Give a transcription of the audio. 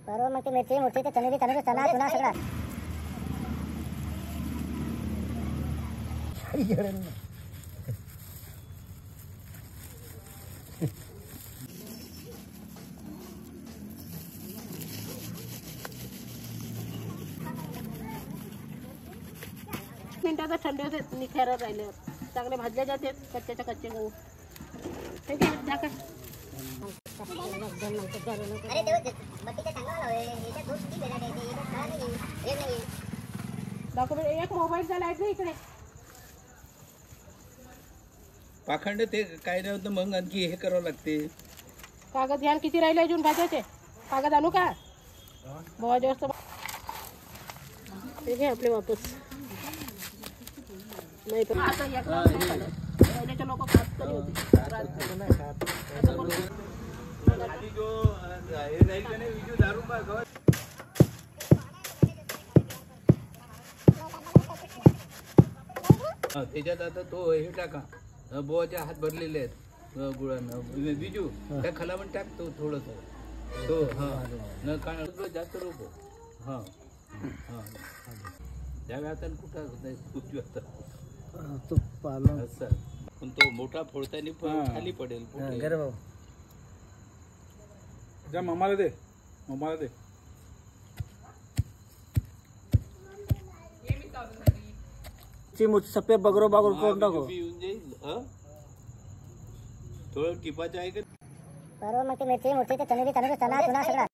बरोबर मग ते मिरची मोठी ते चणेली चणेली चणा चुना सगळा मिनिटाचा थंड होते निखारा राहिले चांगले भाजले जाते कच्च्याच्या कच्चे गहू ते काय झाका अरे देव बाकीचं सांगावं याच्यात दोन किती भेटत आहे याच्यात कळा नाही एक नाही डॉक्युमेंट एक मोबाईलचा लाईट नाही इकडे पाखंड ते काय नाही होतं मग आणखी हे करावं लागते कागद घ्याल किती राहिले अजून भाज्याचे कागद आणू का बहुत जास्त ते घे आपले वापस नाही पण आता पहिल्याचे लोक खात तरी होते त्याच्यात आता तो हे टाका बोवाचे हात भरलेले आहेत गुळानं बिजू त्या खलावून टाकतो थोडस तो न जास्त रोप हा हा त्या आता कुठं असं पण तो मोठा फोडताना खाली पडेल जा मम्माला दे मम्माला दे सफेद बगरो बागरो करून टाको येऊन जाईल थोडं टिपाचं आहे का बरोबर मग ते मिरची मोठी ते चणेली चणेली चणा चुना सगळा